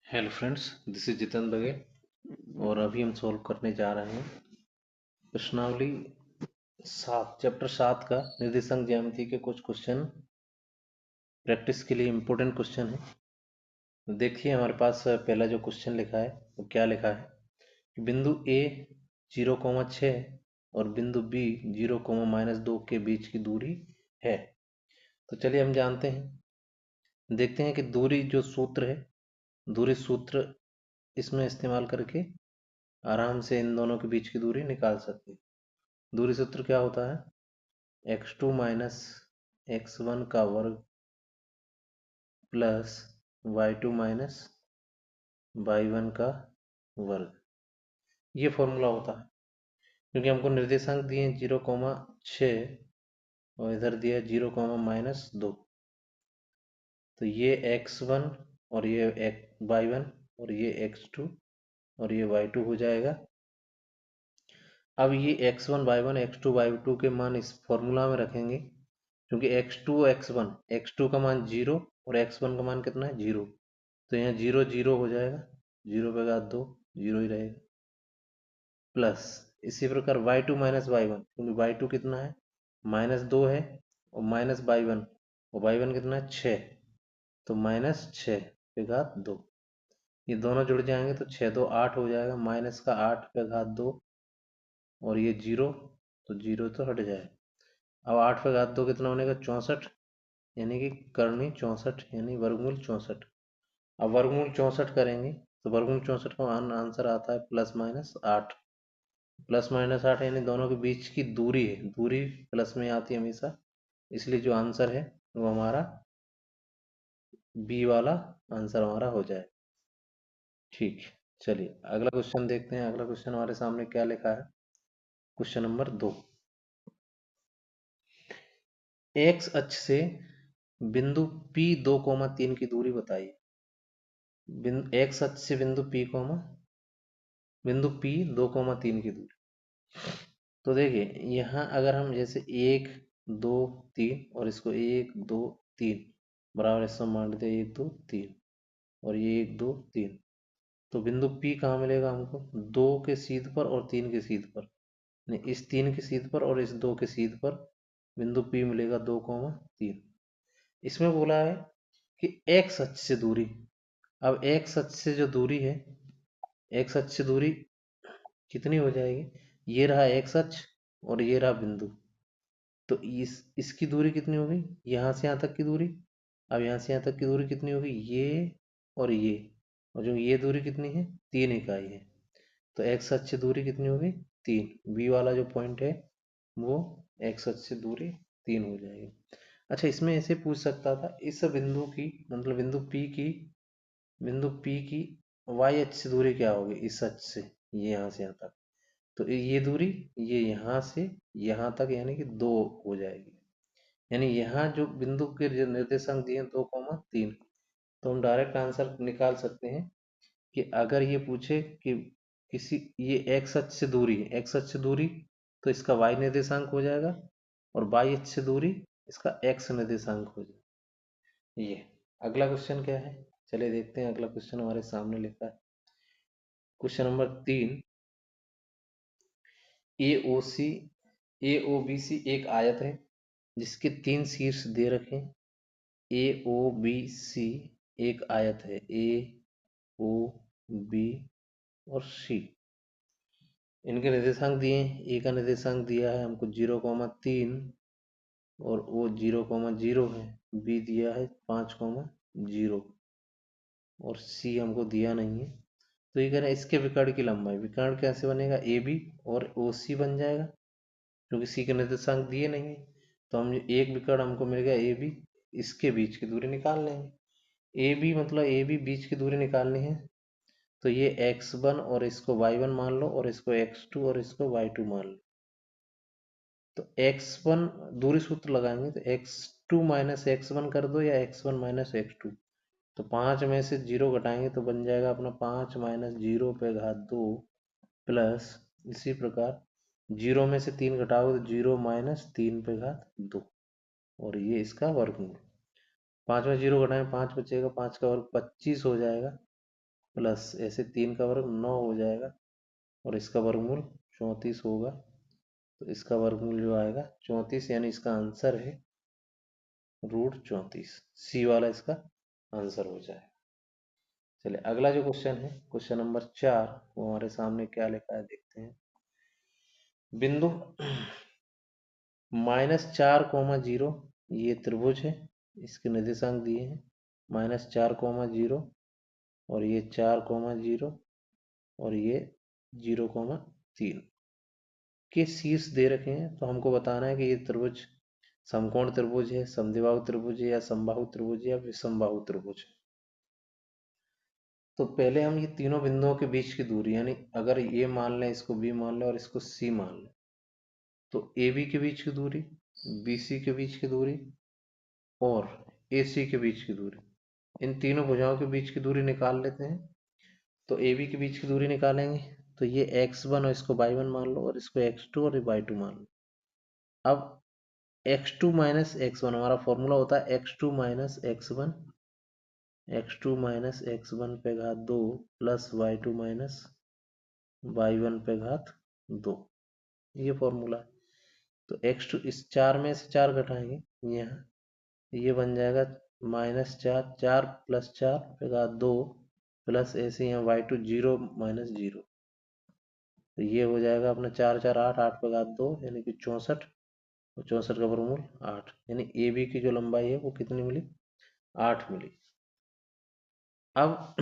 Hello friends, this is Jitendra Baghel और अभी हम सॉल्व करने जा रहे हैं प्रश्नावली 7 चैप्टर 7 का निर्देशांक ज्यामिति के कुछ क्वेश्चन प्रैक्टिस के लिए इम्पोर्टेंट क्वेश्चन है। तो देखिए हमारे पास पहला जो क्वेश्चन लिखा है वो क्या लिखा है कि बिंदु ए 0,6 और बिंदु बी 0,-2 के बीच की दूरी है। तो चलिए हम जानते हैं, देखते हैं कि दूरी जो सूत्र है, दूरी सूत्र इसमें इस्तेमाल करके आराम से इन दोनों के बीच की दूरी निकाल सकते हैं। दूरी सूत्र क्या होता है? x2 माइनस x1 का वर्ग प्लस y2 माइनस y1 का वर्ग, ये फॉर्मूला होता है। क्योंकि हमको निर्देशांक दिए 0,6 और इधर दिया 0,-2, तो ये x1 और ये y1 और ये x2 और ये y2 हो जाएगा। अब ये x1 y1 x2 y2 के मान इस फॉर्मूला में रखेंगे, क्योंकि x2 x1, x2 का मान 0 और x1 का मान कितना है 0, तो यहाँ 0 0 हो जाएगा, 0 पे घात 2 0 ही रहेगा, प्लस इसी प्रकार y2 माइनस y1, क्योंकि y2 कितना है -2 है और माइनस y1, और y1 कितना है 6, तो -6 पे घात 2, ये दोनों जुड़ जाएंगे तो 6 2 8 हो जाएगा, माइनस का 8 पे घात 2 और ये 0, तो 0 तो हट जाए। अब 8 पे घात 2 कितना बनेगा 64, यानी कि करनी 64 यानी वर्गमूल 64। अब वर्गमूल 64 करेंगे तो वर्गमूल 64 का आंसर आता है +-8, +-8 यानी दोनों के बीच की दूरी है, दूरी प्लस में आती है हमेशा, इसलिए जो आंसर है वो हमारा बी वाला आंसर हमारा हो जाए। ठीक, चलिए अगला क्वेश्चन देखते हैं। अगला क्वेश्चन हमारे सामने क्या लिखा है, क्वेश्चन नंबर 2। एक्स अक्ष से बिंदु P 2,3 की दूरी बताइए। एक्स अक्ष से बिंदु P, बिंदु P 2,3 की दूरी। तो देखिए यहाँ अगर हम जैसे 1 2 3 और इसको 1 2 3 बराबर ऐसा मान लेते हैं, 1 2 3 और ये 1 2 3, तो बिंदु P कहाँ मिलेगा हमको? 2 के सीध पर और 3 के सीध पर, नहीं इस 3 के सीध पर और इस 2 के सीध पर बिंदु P मिलेगा 2,3। इसमें बोला है कि एक्स अक्ष से दूरी। अब एक्स अक्ष से जो दूरी है, एक्स अक्ष से दूरी कितनी हो जाएगी? ये रहा एक्स अक्ष और ये रहा बिंदु, तो इसकी दूरी कितनी होगी? यहाँ से यहाँ तक की दूरी। अब यहाँ से यहाँ तक की दूरी कितनी होगी? ये और ये, और जो ये दूरी कितनी है? 3 इकाई है, तो एक्स अक्ष से दूरी कितनी होगी? 3। बी वाला जो पॉइंट है वो एक्स अक्ष से दूरी 3 हो जाएगी। अच्छा, इसमें ऐसे पूछ सकता था, इस बिंदु की मतलब बिंदु P की y अक्ष से दूरी क्या होगी? इस अक्ष से ये यहाँ से यहाँ तक, तो ये दूरी ये यहाँ से यहाँ तक यानी कि 2 हो जाएगी। यानी यहाँ जो बिंदु के जो निर्देशांक दिए 2,3, तो हम डायरेक्ट आंसर निकाल सकते हैं कि अगर ये पूछे कि किसी ये एक्स अक्ष से दूरी है, एक्स अक्ष से दूरी, तो इसका y निर्देशांक हो जाएगा, और y अक्ष से दूरी इसका x निर्देशांक हो जाएगा। ये अगला क्वेश्चन क्या है, चलिए देखते हैं। अगला क्वेश्चन हमारे सामने लिखा है, क्वेश्चन नंबर 3। AOC AOBC एक आयत है जिसके 3 शीर्ष दे रखे। AOBC एक आयत है, AOB और C, इनके निर्देशांक दिए हैं। ए का निर्देशांक दिया है हमको 0,3 और वो 0,0 है। बी दिया है 5,0 और सी हमको दिया नहीं है। तो ये कह रहा है इसके विकर्ण की लंबाई, विकर्ण कैसे बनेगा? ए बी और ओ सी बन जाएगा, क्योंकि सी के निर्देशांक दिए नहीं है। तो हम एक विकर्ण हमको मिल गया ए बी, इसके बीच की दूरी निकाल लेंगे। ए बी मतलब ए बी बीच की दूरी निकालनी है, तो ये x1 और इसको y1 मान लो और इसको x2 और इसको y2 मान लो। तो x1 दूरी सूत्र लगाएंगे तो x2 माइनस x1 कर दो या x1 माइनस x2, तो 5 में से 0 घटाएंगे तो बन जाएगा अपना 5 माइनस 0 पे घात 2 प्लस इसी प्रकार 0 में से 3 घटाओगे तो 0 माइनस 3 पे घात 2, और ये इसका वर्गमूल। 5 में 0 घटाएं 5 बचेगा, 5 का वर्ग 25 हो जाएगा, प्लस ऐसे 3 का वर्ग 9 हो जाएगा और इसका वर्गमूल 34 होगा। तो इसका वर्गमूल जो आएगा 34, यानी इसका आंसर है √34। सी वाला इसका आंसर हो जाएगा। चलिए अगला जो क्वेश्चन है, क्वेश्चन नंबर 4, वो हमारे सामने क्या लिखा है देखते हैं। बिंदु -4, 0 ये त्रिभुज है, इसके निर्देशांक दिए हैं -4, 0 और ये 4, 0 और ये 0, 3 के शीर्ष दे रखे हैं। तो हमको बताना है कि ये त्रिभुज समकोण त्रिभुज है, समद्विबाहु त्रिभुज है, या समबाहु त्रिभुज है, या विषमबाहु त्रिभुज है। तो पहले हम ये तीनों बिंदुओं के बीच की दूरी, यानी अगर ये मान लें, इसको बी मान लें और इसको सी मान लें, तो ए बी के बीच की दूरी, बी सी के बीच की दूरी और ए सी के बीच की दूरी, इन तीनों भुजाओं के बीच की दूरी निकाल लेते हैं। तो ए बी के बीच की दूरी निकालेंगे, तो ये x1 और इसको y1 मान लो और इसको x2 और y2 मान लो। अब x2 माइनस x1, हमारा फॉर्मूला होता है x2 minus x1, x2 minus x1 पे घात 2 प्लस y2 माइनस y1 पे घात 2, ये फॉर्मूला है। तो x2, इस 4 में से 4 घटाएंगे यहाँ, ये बन जाएगा -4, 4 प्लस 4 पे घात 2 प्लस ऐसे यहाँ y2 0 माइनस 0, तो ये हो जाएगा अपना 4 4 8, 8 पे घात 2 यानी कि 64, और 64 का वर्गमूल 8, यानी ए बी की जो लंबाई है वो कितनी मिली, 8 मिली। अब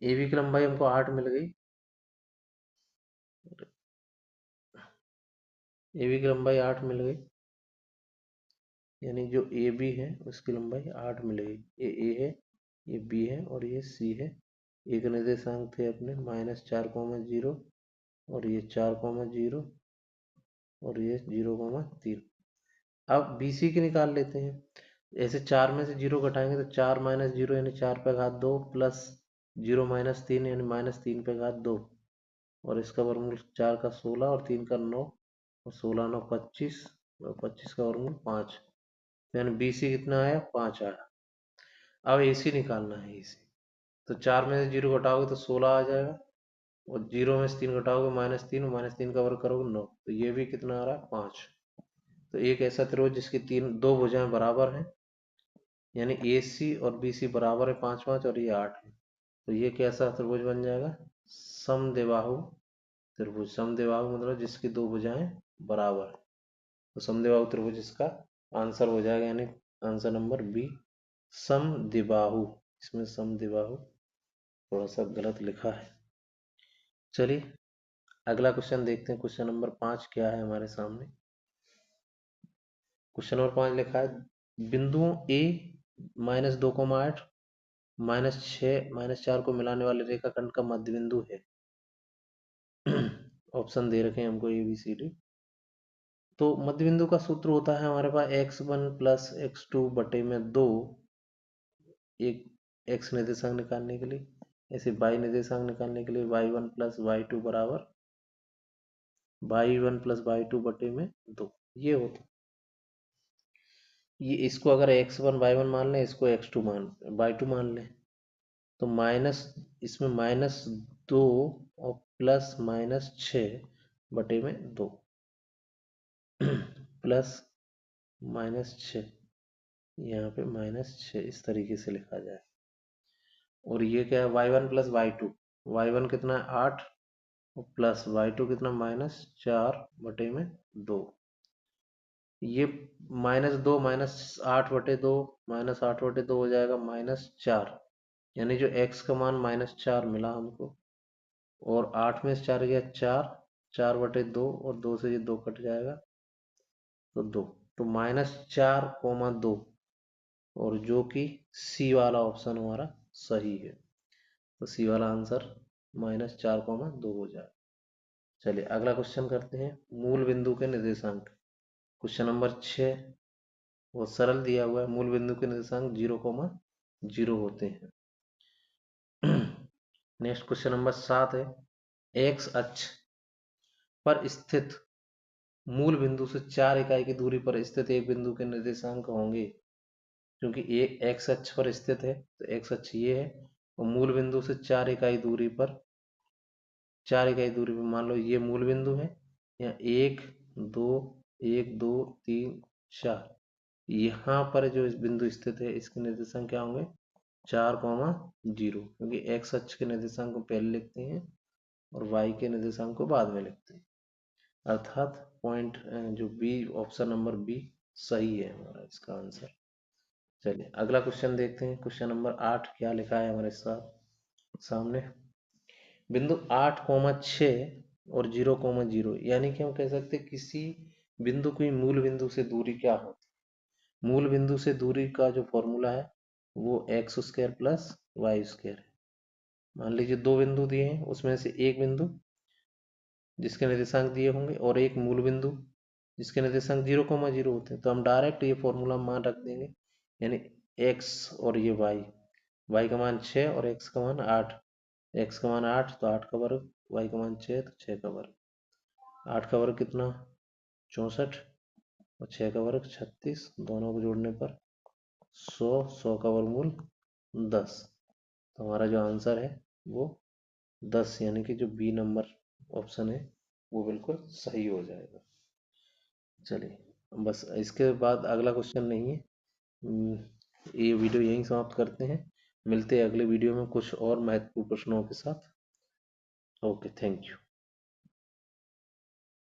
ए बी की लंबाई हमको 8 मिल गई, ए बी की लंबाई 8 मिल गई, यानी जो ए बी है उसकी लंबाई 8 मिल गई। ये ए है, ये बी है और ये सी है। एक निर्देशांक थे अपने -4, 0 और ये 4, 0 और ये 0, 3। अब बी सी की निकाल लेते हैं। ऐसे 4 में से 0 घटाएंगे तो 4 माइनस 0 यानी 4 पे घात 2 प्लस 0, -3 यानी -3 पे घात 2, और इसका वर्गमूल 4 का 16 और 3 का 9 और 16 9 25 और 25 का वर्गमूल 5, यानी बी सी कितना आया, 5 आया। अब ए सी निकालना है, ए सी तो 4 में से 0 घटाओगे तो 16 आ जाएगा और 0 में से 3 घटाओगे -3 और -3 का वर्ग करोगे 9, तो ये भी कितना आ रहा है, 5। तो एक ऐसा त्रिभुज जिसकी दो भुजाएं बराबर हैं, यानी ए सी और बी सी बराबर है 5 5 और ये 8 है, तो ये कैसा त्रिभुज बन जाएगा, समद्विबाहु त्रिभुज। समद्विबाहु मतलब जिसकी दो भुजाएं बराबर है, तो समद्विबाहु त्रिभुज इसका आंसर हो जाएगा, यानी आंसर नंबर बी समद्विबाहु। इसमें समद्विबाहु थोड़ा सा गलत लिखा है। चलिए अगला क्वेश्चन देखते हैं। क्वेश्चन नंबर 5 क्या है हमारे सामने। क्वेश्चन नंबर 5 लिखा है, बिंदुओं ए -2, 8, -6, -4 को मिलाने वाले रेखाखंड का मध्य बिंदु है। ऑप्शन दे रखे हैं हमको ए बी सी डी। तो मध्य बिंदु का सूत्र होता है हमारे पास x1 प्लस x2 बटे में 2, एक x निर्देशांक निकालने के लिए, ऐसे y निर्देशांक निकालने के लिए y1 प्लस y2 बराबर y1 प्लस y2 बटे में 2, ये होता। ये इसको अगर x1 y1 मान लें, इसको x2 y2 मान लें, तो माइनस, इसमें -2 और प्लस -6 बटे में 2 प्लस -6, यहाँ पे -6 इस तरीके से लिखा जाए। और ये क्या है, y1 प्लस y2, y1 कितना है 8 और प्लस y2 कितना -4 बटे में 2, ये -2 -8/2 -8/2 हो जाएगा -4, यानी जो x का मान -4 मिला हमको, और 8 में से 4 गया 4, 4/2 और 2 से ये 2 कट जाएगा तो 2, तो -4, 2, और जो कि सी वाला ऑप्शन हमारा सही है, तो सी वाला आंसर -4, 2 हो जाए। चलिए अगला क्वेश्चन करते हैं, मूल बिंदु के निर्देशांक। क्वेश्चन नंबर 6 वो सरल दिया हुआ है, मूल बिंदु के निर्देशांक 0, 0 होते हैं। नेक्स्ट क्वेश्चन नंबर 7 है, एक्स अक्ष पर स्थित मूल बिंदु से 4 इकाई की दूरी पर स्थित एक बिंदु के निर्देशांक होंगे। क्योंकि ये एक्स अक्ष पर स्थित है, तो एक्स अक्ष ये है, और मूल बिंदु से 4 इकाई दूरी पर, 4 इकाई दूरी पर मान लो ये मूल बिंदु है, या 1 2 1 2 3 4, यहाँ पर जो इस बिंदु स्थित है इसके निर्देशांक क्या होंगे, 4,0, क्योंकि एक्स अक्ष के निर्देशांक को पहले लिखते हैं और वाई के निर्देशांक को बाद में लिखते हैं। अर्थात पॉइंट जो बी, ऑप्शन नंबर बी सही है हमारा इसका आंसर। चलिए अगला क्वेश्चन देखते हैं। क्वेश्चन नंबर 8 क्या लिखा है हमारे साथ सामने। बिंदु 8,6 और 0,0, यानी कि हम कह सकते हैं किसी बिंदु की मूल बिंदु से दूरी क्या होती है। मूल बिंदु से दूरी का जो फॉर्मूला है वो x² प्लस y² है। मान लीजिए दो बिंदु दिए हैं, उसमें से एक बिंदु जिसके निर्देशांक दिए होंगे और एक मूल बिंदु जिसके निर्देशांक 0,0 होते हैं, तो हम डायरेक्ट ये फॉर्मूला मान रख देंगे, यानी x और ये y का मान 6 और x का मान 8, x का मान 8 तो 8 का वर्ग, y का मान 6 तो 6 का वर्ग, 8 का वर्ग कितना 64 और 6 का वर्ग 36, दोनों को जोड़ने पर 100 का वर्गमूल 10। तो हमारा जो आंसर है वो 10, यानी कि जो बी नंबर ऑप्शन है वो बिल्कुल सही हो जाएगा। चलिए बस इसके बाद अगला क्वेश्चन नहीं है। ये वीडियो यहीं समाप्त करते हैं। मिलते हैं अगले वीडियो में कुछ और महत्वपूर्ण प्रश्नों के साथ। Okay, thank you.